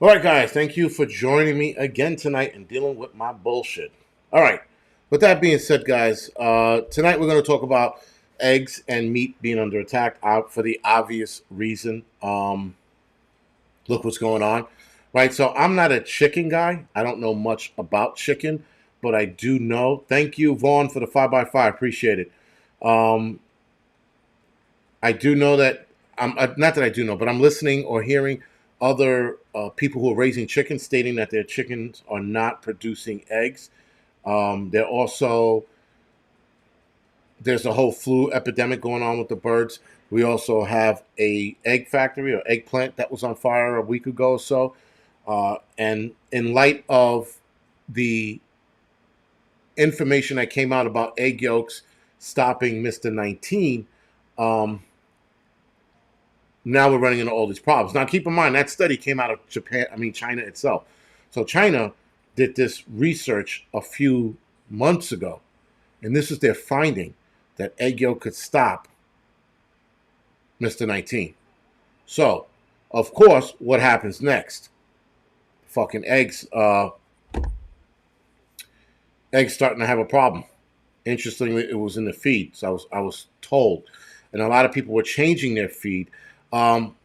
All right, guys, thank you for joining me again tonight and dealing with my bullshit. All right, with that being said, guys, tonight we're going to talk about eggs and meat being under attack out for the obvious reason. Look what's going on, right? So I'm not a chicken guy. I don't know much about chicken, but I do know. Thank you, Vaughn, for the 5x5. Appreciate it. Um, I do know that I'm not that I do know, but I'm listening or hearing other people who are raising chickens stating that their chickens are not producing eggs. They're also there's a whole flu epidemic going on with the birds. We also have a egg factory or egg plant that was on fire a week ago or so. And in light of the information that came out about egg yolks stopping Mr. 19, um, now we're running into all these problems. Now, keep in mind that study came out of China itself. So China did this research a few months ago, and this is their finding that egg yolk could stop Mr. 19. So, of course, what happens next? Fucking eggs starting to have a problem. Interestingly, it was in the feed. So I was told, and a lot of people were changing their feed. Um,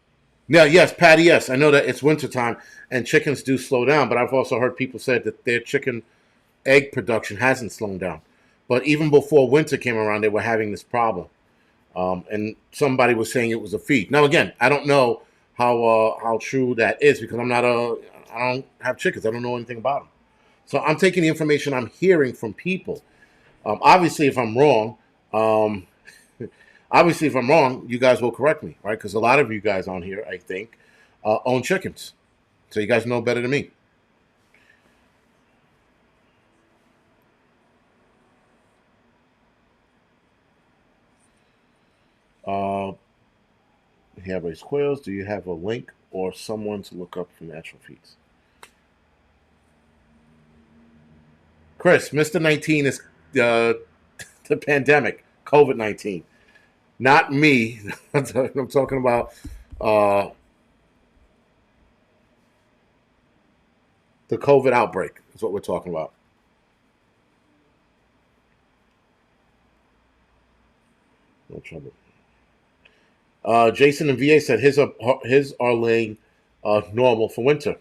Now, yes, Patty, yes, I know that it's wintertime and chickens do slow down, but I've also heard people say that their chicken egg production hasn't slowed down. But even before winter came around, they were having this problem. And somebody was saying it was a feed. Now, again, I don't know how true that is because I don't have chickens. I don't know anything about them. So I'm taking the information I'm hearing from people. Obviously, if I'm wrong, um, obviously, if I'm wrong, you guys will correct me, right? Because a lot of you guys on here, I think, own chickens. So you guys know better than me. Uh, you have raised quails. Do you have a link or someone to look up for natural feeds? Chris, Mr. 19 is uh, the pandemic, COVID 19. Not me. I'm talking about uh, the COVID outbreak, is what we're talking about. No trouble. Jason and VA said his are laying normal for winter.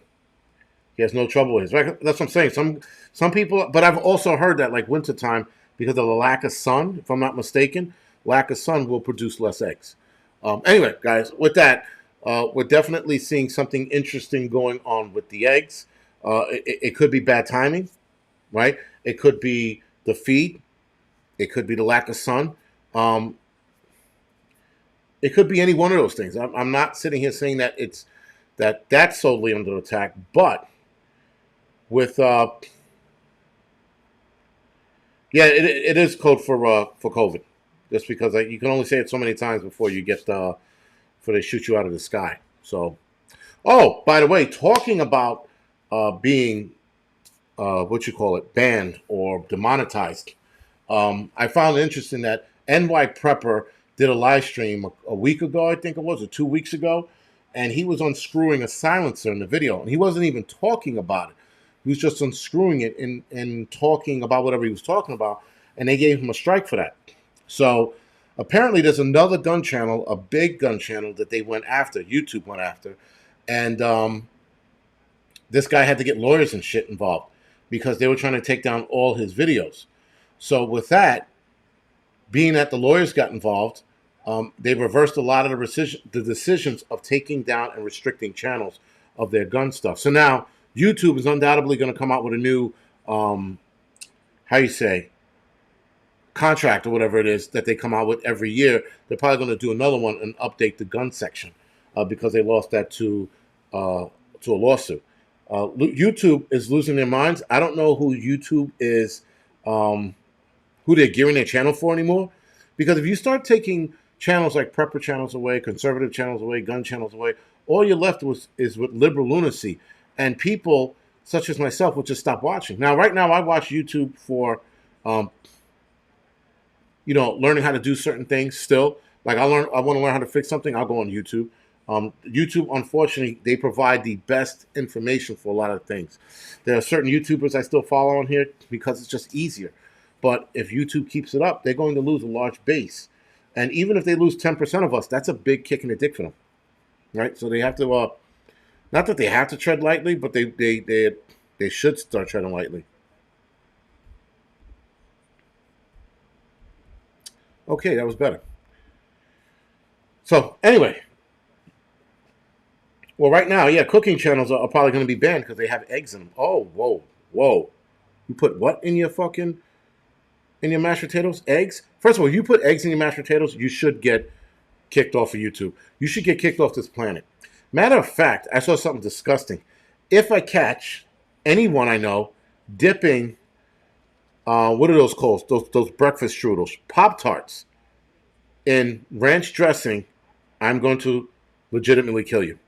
He has no trouble with his. Right? That's what I'm saying. Some people, but I've also heard that like wintertime, because of the lack of sun, if I'm not mistaken, lack of sun will produce less eggs. Anyway, guys, with that, we're definitely seeing something interesting going on with the eggs. It could be bad timing, right? It could be the feed. It could be the lack of sun. Um, it could be any one of those things. I'm not sitting here saying that that's solely under attack, but with yeah, it is code for COVID, just because you can only say it so many times before you get before they shoot you out of the sky. So, oh, by the way, talking about being what you call it banned or demonetized, I found it interesting that NY Prepper did a live stream a week ago, I think it was, or 2 weeks ago, and he was unscrewing a silencer in the video, and he wasn't even talking about it. He was just unscrewing it and talking about whatever he was talking about, and they gave him a strike for that. So apparently, there's another gun channel, a big gun channel that they went after. YouTube went after, and this guy had to get lawyers and shit involved because they were trying to take down all his videos. So with that, being that the lawyers got involved, they reversed a lot of the decisions of taking down and restricting channels of their gun stuff. So now YouTube is undoubtedly going to come out with a new, how you say, contract or whatever it is that they come out with every year. They're probably going to do another one and update the gun section because they lost that to a lawsuit. YouTube is losing their minds. I don't know who YouTube is, who they're gearing their channel for anymore. Because if you start taking channels like prepper channels away, conservative channels away, gun channels away, all you're left with is with liberal lunacy. And people such as myself will just stop watching. Now, right now, I watch YouTube for, um, learning how to do certain things still. Like I want to learn how to fix something, I'll go on YouTube. YouTube, unfortunately, they provide the best information for a lot of things. There are certain YouTubers I still follow on here because it's just easier. But if YouTube keeps it up, they're going to lose a large base. And even if they lose 10% of us, that's a big kick in the dick for them, right? So they have to, not that they have to tread lightly, but they should start treading lightly. Okay, that was better. So anyway, well, right now, yeah, cooking channels are probably going to be banned because they have eggs in them. Oh, whoa, whoa! You put what in your fucking in your mashed potatoes? Eggs? First of all, if you put eggs in your mashed potatoes, you should get kicked off of YouTube. You should get kicked off this planet. Matter of fact, I saw something disgusting. If I catch anyone I know dipping, what are those called? Those breakfast strudels, Pop Tarts, in ranch dressing, I'm going to legitimately kill you.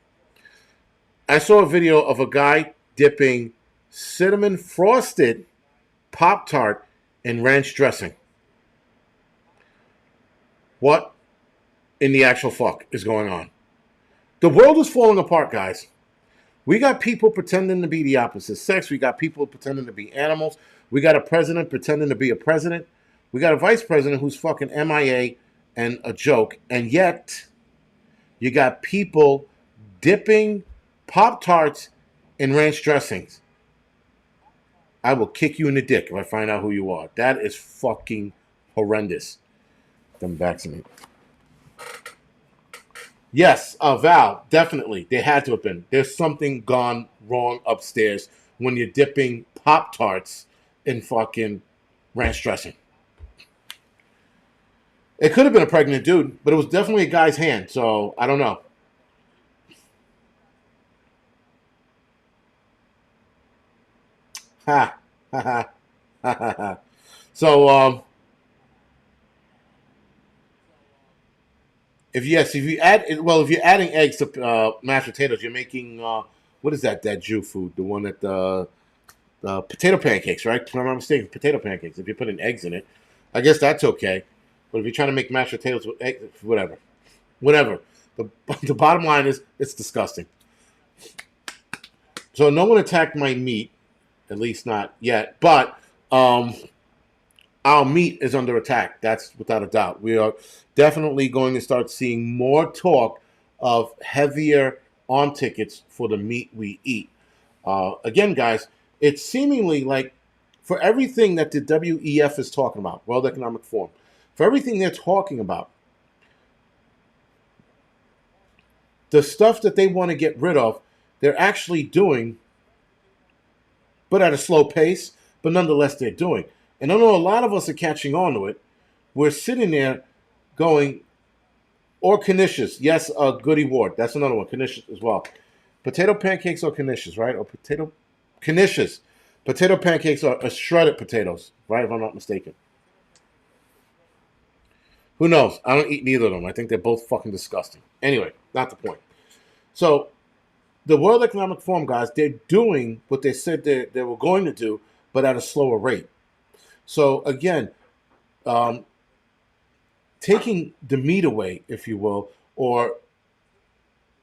I saw a video of a guy dipping cinnamon frosted Pop Tart in ranch dressing. What in the actual fuck is going on? The world is falling apart, guys. We got people pretending to be the opposite sex. We got people pretending to be animals. We got a president pretending to be a president. We got a vice president who's fucking MIA and a joke. And yet, you got people dipping Pop-Tarts in ranch dressings. I will kick you in the dick if I find out who you are. That is fucking horrendous. Them vaccinated. Yes, Val, definitely. They had to have been. There's something gone wrong upstairs when you're dipping Pop-Tarts in fucking ranch dressing. It could have been a pregnant dude, but it was definitely a guy's hand, so I don't know. Ha. Ha ha. Ha ha ha. So, if you're adding eggs to mashed potatoes, you're making what is that Jew food? The one that potato pancakes, right? If I'm not mistaken, potato pancakes. If you put in eggs in it, I guess that's okay. But if you're trying to make mashed potatoes with eggs, whatever. The the bottom line is it's disgusting. So no one attacked my meat, at least not yet. But our meat is under attack. That's without a doubt. We are definitely going to start seeing more talk of heavier arm tickets for the meat we eat. Again, guys, it's seemingly like for everything that the WEF is talking about, World Economic Forum, for everything they're talking about, the stuff that they want to get rid of, they're actually doing, but at a slow pace, but nonetheless they're doing. And I know a lot of us are catching on to it. We're sitting there going, or knishes. Yes, Goody Ward. That's another one. Knishes as well. Potato pancakes or knishes, right? Or potato knishes. Potato pancakes are shredded potatoes, right? If I'm not mistaken. Who knows? I don't eat neither of them. I think they're both fucking disgusting. Anyway, not the point. So, the World Economic Forum, guys, they're doing what they said they were going to do, but at a slower rate. So, again, taking the meat away, if you will, or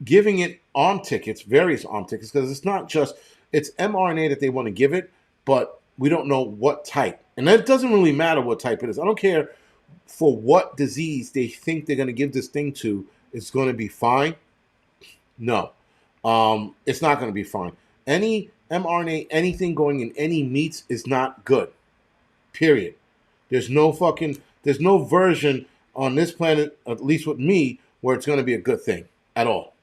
giving it arm tickets, various arm tickets, because it's not just, it's mRNA that they want to give it, but we don't know what type. And that doesn't really matter what type it is. I don't care for what disease they think they're going to give this thing to, it's going to be fine. No, it's not going to be fine. Any mRNA, anything going in any meats is not good. Period. There's no version on this planet, at least with me, where it's going to be a good thing at all.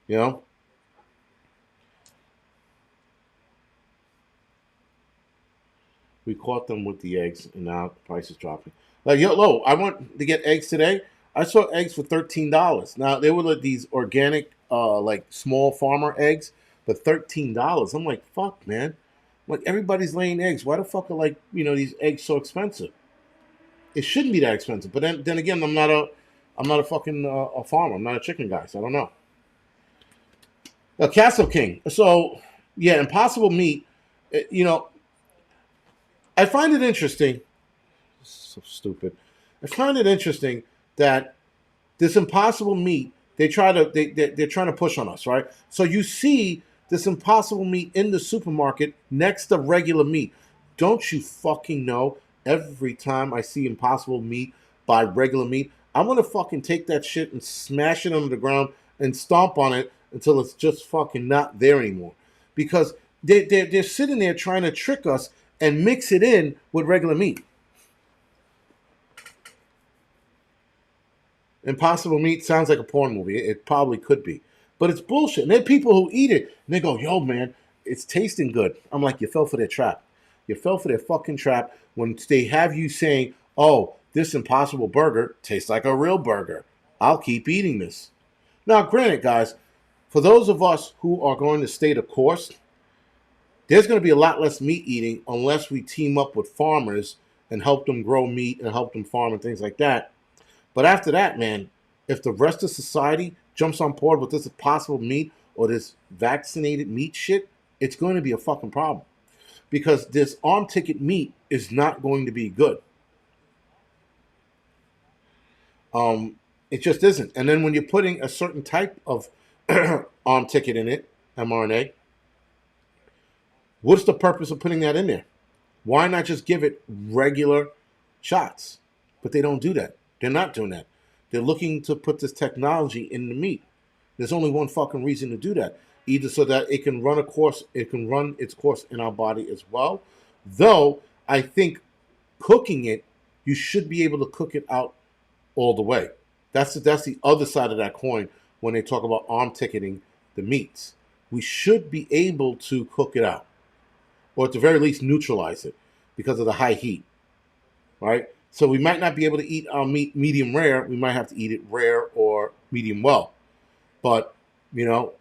You know? We caught them with the eggs, and now the price is dropping. Like, yo, I want to get eggs today. I saw eggs for $13. Now, they were like these organic, like small farmer eggs, but $13. I'm like, fuck, man. Like, everybody's laying eggs. Why the fuck are, like, these eggs so expensive? It shouldn't be that expensive. But then again, I'm not a fucking a farmer. I'm not a chicken guy, so I don't know. Castle King. So, yeah, Impossible Meat. I find it interesting. So stupid. I find it interesting that this Impossible Meat, they're trying to push on us, right? So you see this Impossible meat in the supermarket next to regular meat. Don't you fucking know? Every time I see Impossible meat by regular meat, I'm gonna fucking take that shit and smash it on the ground and stomp on it until it's just fucking not there anymore. Because they're sitting there trying to trick us and mix it in with regular meat. Impossible Meat sounds like a porn movie. It probably could be, but it's bullshit. And there are people who eat it and they go, "Yo, man, it's tasting good." I'm like, you fell for their trap. You fell for their fucking trap when they have you saying, "Oh, this Impossible burger tastes like a real burger. I'll keep eating this." Now, granted, guys, for those of us who are going to stay the course, there's going to be a lot less meat eating unless we team up with farmers and help them grow meat and help them farm and things like that. But after that, man, if the rest of society jumps on board with this Impossible meat or this vaccinated meat shit, it's going to be a fucking problem. Because this arm ticket meat is not going to be good. It just isn't. And then when you're putting a certain type of arm ticket in it, mRNA, what's the purpose of putting that in there? Why not just give it regular shots? But they don't do that. They're not doing that. They're looking to put this technology in the meat. There's only one fucking reason to do that. Either so that it can run a course, it can run its course in our body as well. Though I think cooking it, you should be able to cook it out all the way. That's the other side of that coin when they talk about arm ticketing the meats. We should be able to cook it out, or at the very least neutralize it because of the high heat, right? So we might not be able to eat our meat medium rare. We might have to eat it rare or medium well. But you know,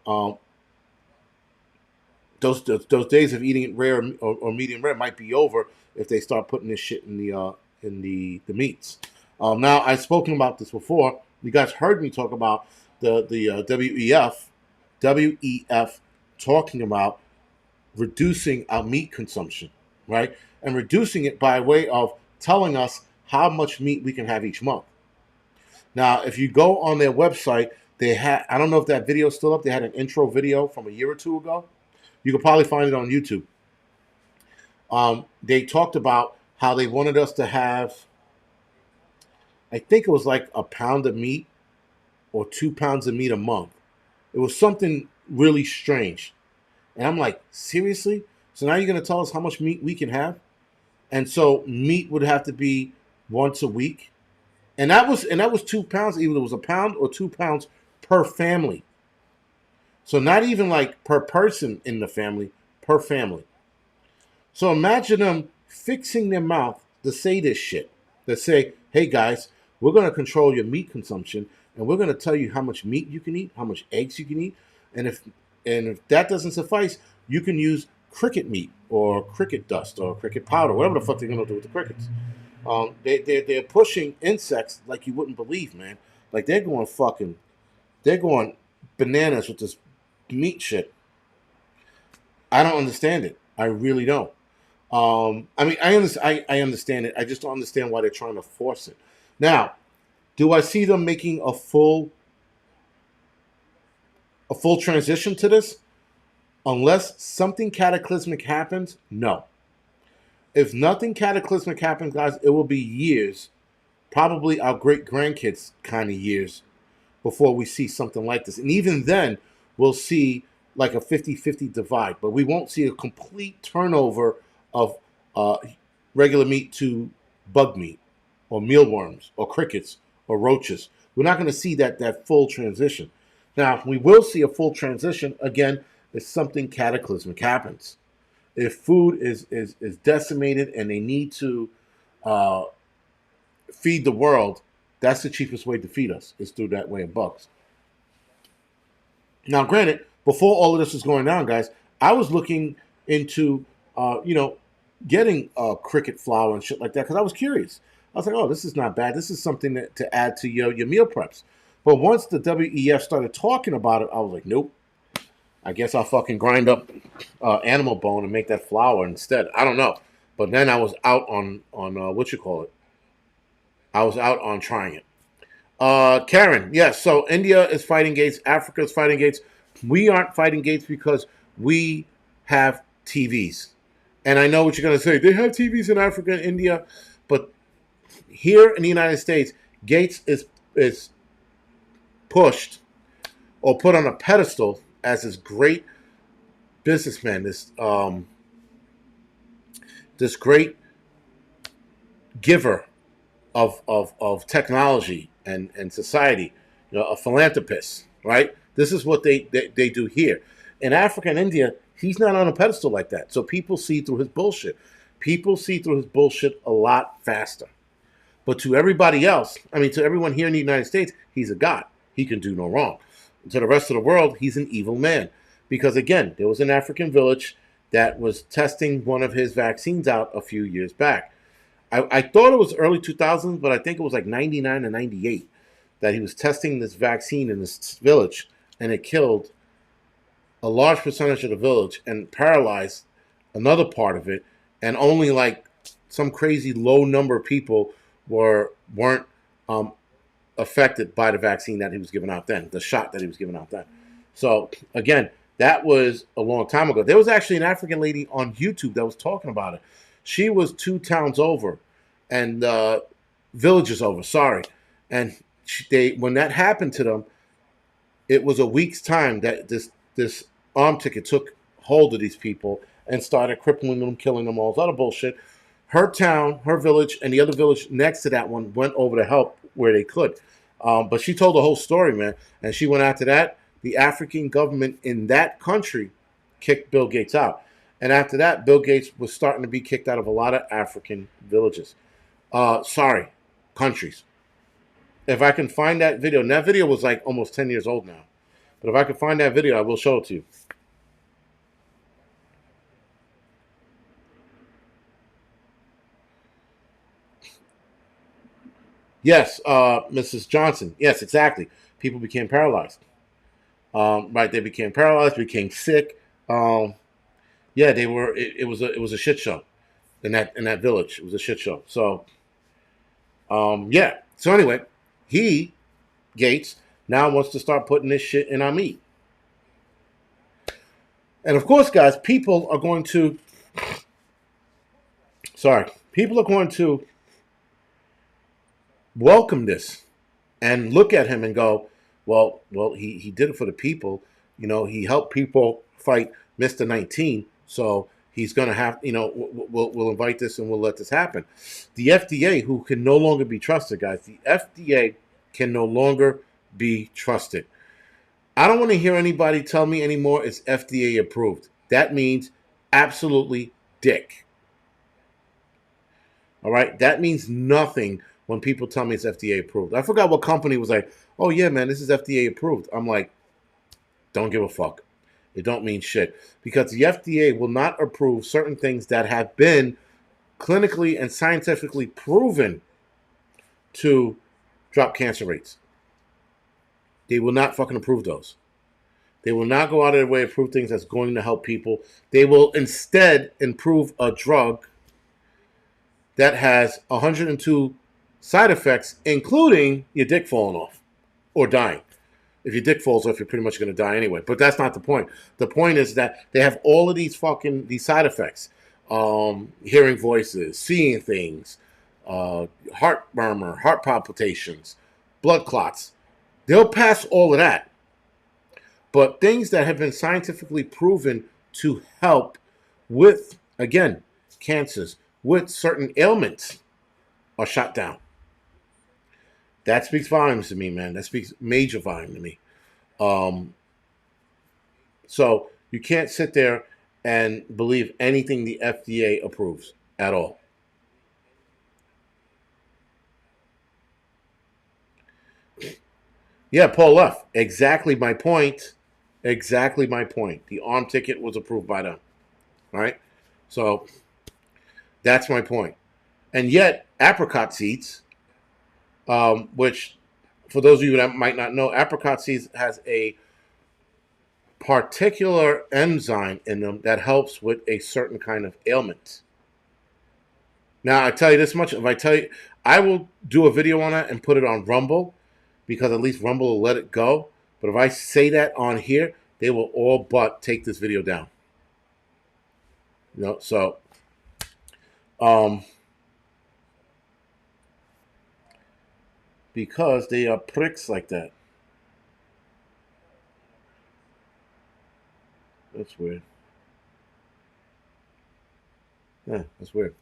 those days of eating it rare or medium rare might be over if they start putting this shit in the meats. Now I've spoken about this before. You guys heard me talk about the WEF talking about reducing our meat consumption, right? And reducing it by way of telling us how much meat we can have each month. Now, if you go on their website, they had, I don't know if that video's still up. They had an intro video from a year or two ago. You could probably find it on YouTube. They talked about how they wanted us to have, I think it was like a pound of meat or 2 pounds of meat a month. It was something really strange. And I'm like, seriously? So now you're going to tell us how much meat we can have? And so meat would have to be once a week. And that was 2 pounds. Either it was a pound or 2 pounds per family. So not even like per person in the family, per family. So imagine them fixing their mouth to say this shit. They say, hey guys, we're going to control your meat consumption and we're going to tell you how much meat you can eat, how much eggs you can eat. And if that doesn't suffice, you can use cricket meat or cricket dust or cricket powder, whatever the fuck they're going to do with the crickets. They're pushing insects like you wouldn't believe, man. Like they're going bananas with this meat shit. I don't understand it. I really don't. I mean, I understand it. I just don't understand why they're trying to force it. Now, do I see them making a full transition to this? Unless something cataclysmic happens, no. If nothing cataclysmic happens, guys, it will be years, probably our great grandkids kind of years, before we see something like this. And even then, we'll see like a 50-50 divide, but we won't see a complete turnover of regular meat to bug meat or mealworms or crickets or roaches. We're not going to see that full transition. Now, we will see a full transition, again, if something cataclysmic happens. If food is decimated and they need to feed the world, that's the cheapest way to feed us, is through that way of bugs. Now, granted, before all of this was going down, guys, I was looking into, getting cricket flour and shit like that because I was curious. I was like, oh, this is not bad. This is something to add to your meal preps. But once the WEF started talking about it, I was like, nope. I guess I'll fucking grind up animal bone and make that flour instead. I don't know. But then I was out on what you call it. I was out on trying it. Karen, yes. So India is fighting Gates. Africa is fighting Gates. We aren't fighting Gates because we have TVs. And I know what you're going to say. They have TVs in Africa and India, but here in the United States, Gates is pushed or put on a pedestal as this great businessman, this great giver of technology and society, a philanthropist, right? This is what they do here. In Africa and India, he's not on a pedestal like that. So people see through his bullshit. People see through his bullshit a lot faster. But to everybody else, I mean, to everyone here in the United States, he's a god. He can do no wrong. To the rest of the world, he's an evil man. Because again, there was an African village that was testing one of his vaccines out a few years back. I thought it was early 2000s, but I think it was like 99 or 98 that he was testing this vaccine in this village, and it killed a large percentage of the village and paralyzed another part of it, and only like some crazy low number of people weren't affected by the vaccine that he was giving out then, the shot that he was giving out then. So again, that was a long time ago. There was actually an African lady on YouTube that was talking about it. She was 2 towns over, and villages over. Sorry, and when that happened to them, it was a week's time that this arm ticket took hold of these people and started crippling them, killing them, all this other bullshit. Her town, her village, and the other village next to that one went over to help where they could. But she told the whole story, man. And she went after that. The African government in that country kicked Bill Gates out. And after that, Bill Gates was starting to be kicked out of a lot of African villages. Countries. If I can find that video, and that video was like almost 10 years old now. But if I can find that video, I will show it to you. Yes, Mrs. Johnson. Yes, exactly. People became paralyzed. Right, they became paralyzed, became sick. Yeah, they were. It was a shit show in that village. It was a shit show. So, yeah. So anyway, he Gates now wants to start putting this shit in our meat, and of course, guys, people are going to welcome this and look at him and go, well, he did it for the people. He helped people fight Mr. 19, so he's going to have, we'll invite this and we'll let this happen. The FDA, who can no longer be trusted, guys, the FDA can no longer be trusted. I don't want to hear anybody tell me anymore it's FDA approved. That means absolutely dick. All right? That means nothing when people tell me it's FDA approved. I forgot what company was like, oh, yeah, man, this is FDA approved. I'm like, don't give a fuck. It don't mean shit. Because the FDA will not approve certain things that have been clinically and scientifically proven to drop cancer rates. They will not fucking approve those. They will not go out of their way to approve things that's going to help people. They will instead improve a drug that has 102 side effects, including your dick falling off or dying. If your dick falls off, you're pretty much going to die anyway. But that's not the point. The point is that they have all of these side effects. Hearing voices, seeing things, heart murmur, heart palpitations, blood clots. They'll pass all of that. But things that have been scientifically proven to help with, again, cancers, with certain ailments are shot down. That speaks volumes to me, man. That speaks major volume to me. So you can't sit there and believe anything the FDA approves at all. Yeah, Paul F. Exactly my point. Exactly my point. The arm ticket was approved by them. All right? So that's my point. And yet, apricot seeds, which for those of you that might not know, apricot seeds has a particular enzyme in them that helps with a certain kind of ailment. Now, I tell you this much. If I tell you, I will do a video on that and put it on Rumble. because at least Rumble will let it go. But if I say that on here, they will all but take this video down. So because they are pricks like that. That's weird. Yeah, that's weird.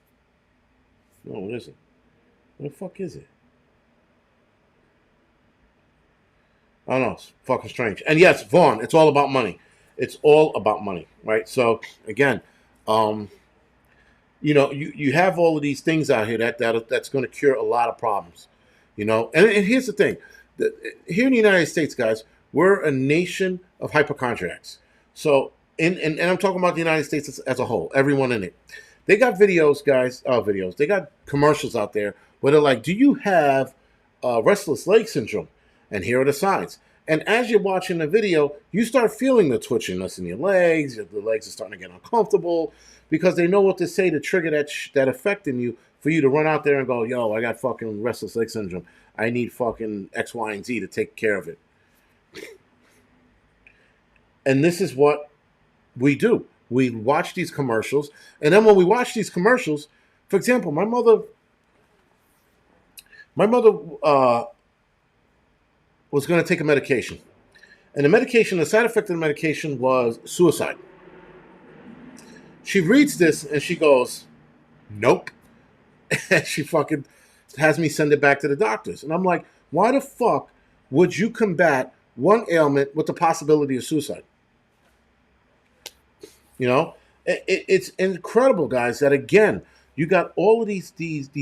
No, what is it? What the fuck is it? I don't know. It's fucking strange. And yes, Vaughn, it's all about money. It's all about money, right? So again, you have all of these things out here that's going to cure a lot of problems, And here's the thing: here in the United States, guys, we're a nation of hypochondriacs. So, and I'm talking about the United States as a whole, everyone in it. They got videos, guys. Videos. They got commercials out there where they're like, "Do you have restless leg syndrome?" And here are the signs. And as you're watching the video, you start feeling the twitchiness in your legs. The legs are starting to get uncomfortable because they know what to say to trigger that effect in you for you to run out there and go, yo, I got fucking restless leg syndrome. I need fucking X, Y, and Z to take care of it. And this is what we do. We watch these commercials. And then when we watch these commercials, for example, my mother was going to take a medication. And the side effect of the medication was suicide. She reads this and she goes, nope. And she fucking has me send it back to the doctors. And I'm like, why the fuck would you combat one ailment with the possibility of suicide? It's incredible, guys, that again, you got all of these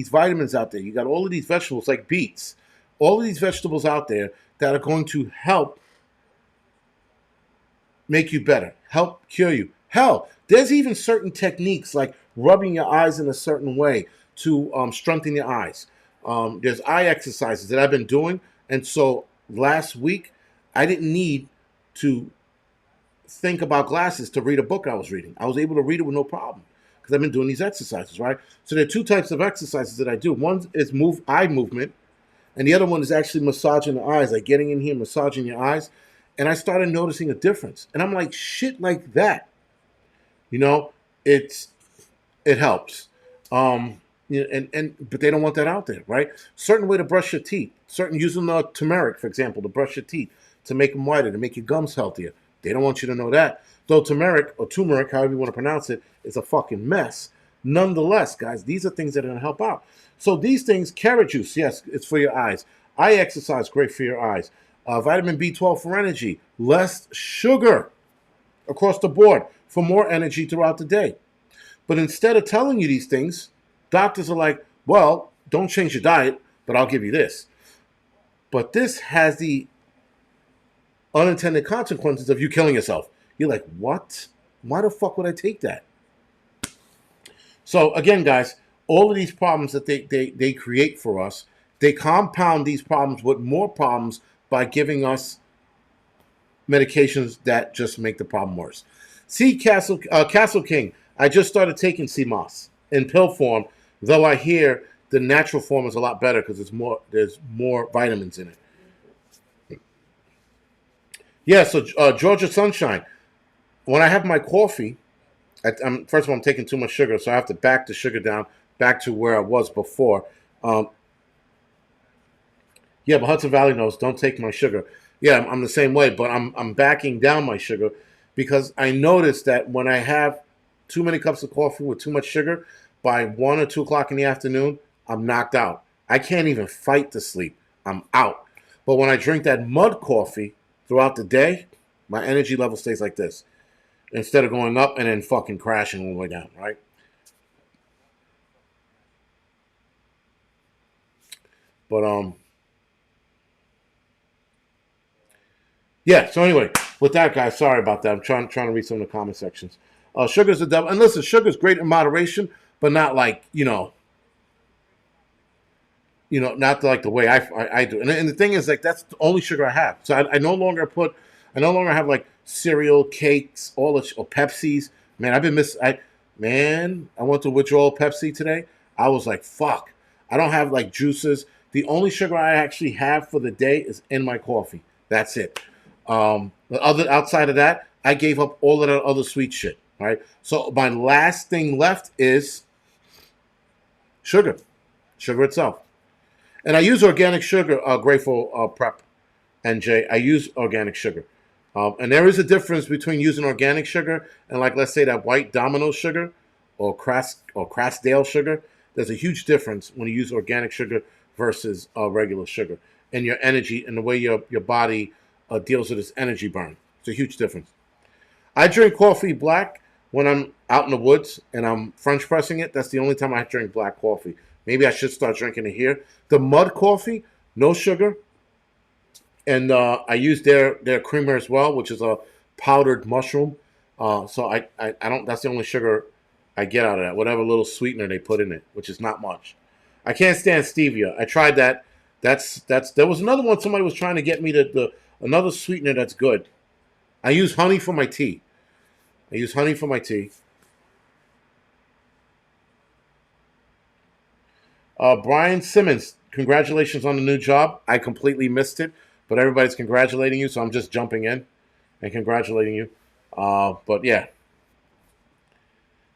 vitamins out there. You got all of these vegetables like beets, all of these vegetables out there that are going to help make you better, help cure you. Hell, there's even certain techniques like rubbing your eyes in a certain way to strengthen your eyes. There's eye exercises that I've been doing. And so last week, I didn't need to think about glasses to read a book I was reading. I was able to read it with no problem because I've been doing these exercises, right? So there are two types of exercises that I do. One is eye movement, and the other one is actually massaging the eyes, like getting in here, massaging your eyes. And I started noticing a difference. And I'm like, shit like that. It helps. But they don't want that out there, right? Certain way to brush your teeth. Using turmeric, for example, to brush your teeth, to make them whiter, to make your gums healthier. They don't want you to know that. Though turmeric, however you want to pronounce it, is a fucking mess. Nonetheless, guys, these are things that are going to help out. So these things, carrot juice, yes, it's for your eyes. Eye exercise, great for your eyes. Vitamin B12 for energy. Less sugar across the board for more energy throughout the day. But instead of telling you these things, doctors are like, well, don't change your diet, but I'll give you this. But this has the unintended consequences of you killing yourself. You're like, what? Why the fuck would I take that? So again, guys, all of these problems that they create for us, they compound these problems with more problems by giving us medications that just make the problem worse. See, Castle King, I just started taking CMOS in pill form, though I hear the natural form is a lot better because there's more vitamins in it. Yeah, so Georgia Sunshine, when I have my coffee, first of all, I'm taking too much sugar, so I have to back the sugar down back to where I was before. Yeah, but Hudson Valley knows, don't take my sugar. Yeah, I'm the same way, but I'm backing down my sugar because I noticed that when I have too many cups of coffee with too much sugar, by 1 or 2 o'clock in the afternoon, I'm knocked out. I can't even fight to sleep. I'm out. But when I drink that mud coffee throughout the day, my energy level stays like this. Instead of going up and then fucking crashing all the way down, right? But, yeah, so anyway, with that, guys, sorry about that. I'm trying to read some of the comment sections. Sugar's the devil. And listen, sugar's great in moderation, but not like, not like the way I do. And the thing is, like, that's the only sugar I have. So I no longer have like cereal, cakes, or Pepsis. Man, I went to withdrawal Pepsi today. I was like, fuck. I don't have like juices. The only sugar I actually have for the day is in my coffee. That's it. The other outside of that, I gave up all of that other sweet shit. Right. So my last thing left is sugar, sugar itself, and I use organic sugar. Grateful Prep NJ. I use organic sugar. And there is a difference between using organic sugar and, like, let's say that white Domino sugar or Craftsdale sugar. There's a huge difference when you use organic sugar versus regular sugar, and your energy and the way your body deals with its energy burn. It's a huge difference. I drink coffee black when I'm out in the woods and I'm French pressing it. That's the only time I drink black coffee. Maybe I should start drinking it here. The mud coffee, no sugar, and I use their creamer as well, which is a powdered mushroom. So I don't. That's the only sugar I get out of that. Whatever little sweetener they put in it, which is not much. I can't stand stevia. I tried that. That's. There was another one. Somebody was trying to get me the another sweetener that's good. I use honey for my tea. I use honey for my tea. Brian Simmons, congratulations on the new job. I completely missed it, but everybody's congratulating you, so I'm just jumping in and congratulating you. But yeah,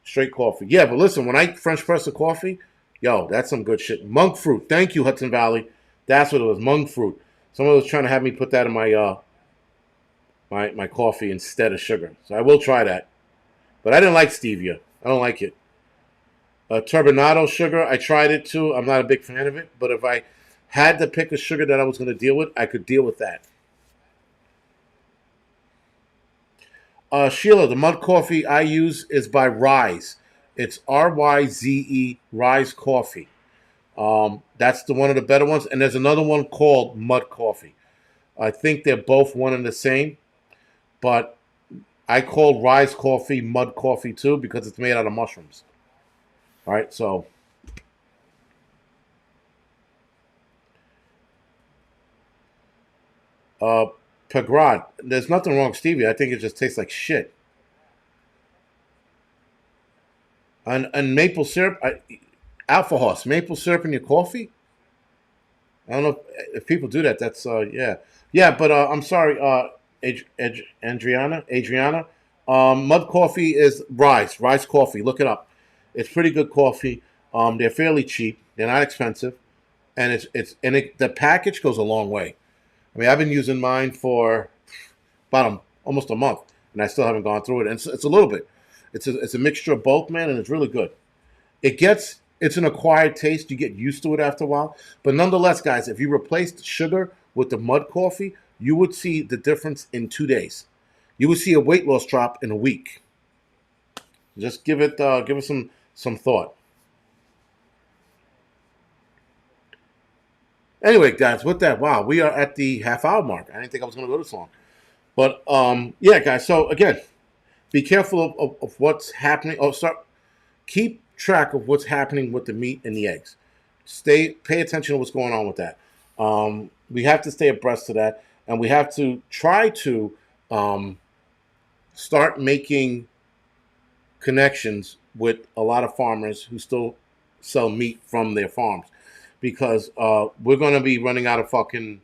straight coffee. Yeah, but listen, when I French press the coffee, yo, that's some good shit. Monk fruit. Thank you, Hudson Valley. That's what it was. Monk fruit. Someone was trying to have me put that in my coffee instead of sugar. So I will try that. But I didn't like stevia. I don't like it. Turbinado sugar, I tried it too. I'm not a big fan of it. But if I had to pick a sugar that I was going to deal with, I could deal with that. Sheila, the mud coffee I use is by Rise. It's Ryze, Rise Coffee. That's one of the better ones. And there's another one called Mud Coffee. I think they're both one and the same. But I call Rise Coffee Mud Coffee too because it's made out of mushrooms. All right, so Pagrad, there's nothing wrong with stevia. I think it just tastes like shit. And maple syrup, Alpha Horse, maple syrup in your coffee? I don't know if people do that. That's yeah, yeah. But I'm sorry, Adriana. Mud coffee is Rise Coffee. Look it up. It's pretty good coffee. They're fairly cheap. They're not expensive, and the package goes a long way. I mean, I've been using mine for about almost a month, and I still haven't gone through it. And it's a little bit. It's a mixture of both, man, and it's really good. It's an acquired taste. You get used to it after a while. But nonetheless, guys, if you replaced sugar with the mud coffee, you would see the difference in 2 days. You would see a weight loss drop in a week. Just give it some thought. Anyway, guys, with that, wow, we are at the half-hour mark. I didn't think I was going to go this long. But yeah, guys. So again, be careful of what's happening. Oh, sorry. Keep track of what's happening with the meat and the eggs. Pay attention to what's going on with that. We have to stay abreast of that, and we have to try to start making connections with a lot of farmers who still sell meat from their farms, because we're going to be running out of fucking.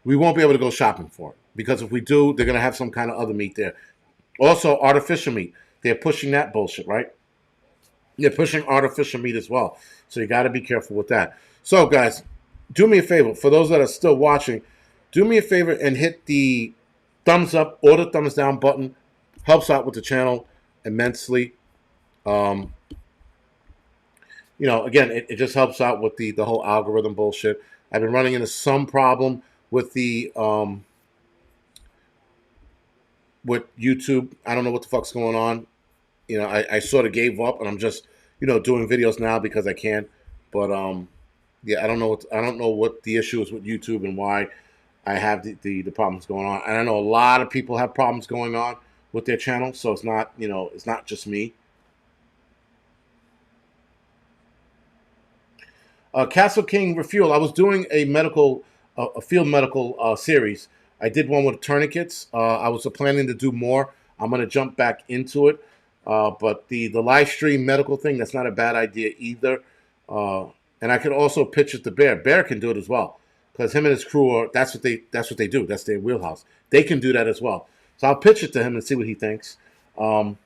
We won't be able to go shopping for it, because if we do, they're going to have some kind of other meat there. Also, artificial meat. They're pushing that bullshit, right? They're pushing artificial meat as well. So you got to be careful with that. So, guys, do me a favor. For those that are still watching, do me a favor and hit the thumbs up or the thumbs down button. Helps out with the channel immensely. Again, it just helps out with the whole algorithm bullshit. I've been running into some problem with the with YouTube. I don't know what the fuck's going on. I sort of gave up, and I'm just doing videos now because I can. But yeah, I don't know what the issue is with YouTube and why I have the problems going on. And I know a lot of people have problems going on with their channel, so it's not just me. Castle King Refuel. I was doing a field medical series. I did one with tourniquets. I was planning to do more. I'm going to jump back into it. But the live stream medical thing, that's not a bad idea either. and I could also pitch it to Bear. Bear can do it as well because him and his crew are that's what they do. That's their wheelhouse. They can do that as well. So I'll pitch it to him and see what he thinks. But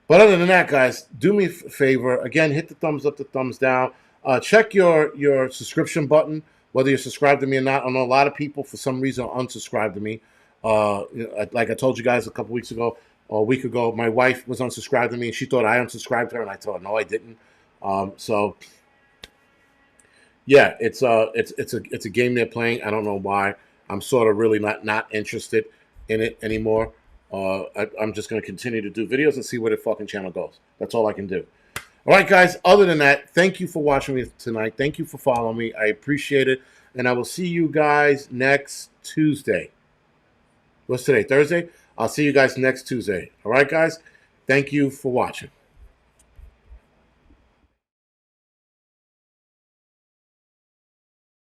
other than that, guys, do me a favor. Again, hit the thumbs up, the thumbs down. Check your subscription button, whether you're subscribed to me or not. I know a lot of people, for some reason, are unsubscribed to me. Like I told you guys a couple weeks ago, or a week ago, my wife was unsubscribed to me, and she thought I unsubscribed her, and I told her, no, I didn't. So, yeah, it's a game they're playing. I don't know why. I'm sort of really not interested in it anymore. I'm just going to continue to do videos and see where the fucking channel goes. That's all I can do. All right, guys. Other than that, thank you for watching me tonight. Thank you for following me. I appreciate it. And I will see you guys next Tuesday. What's today? Thursday? I'll see you guys next Tuesday. All right, guys. Thank you for watching.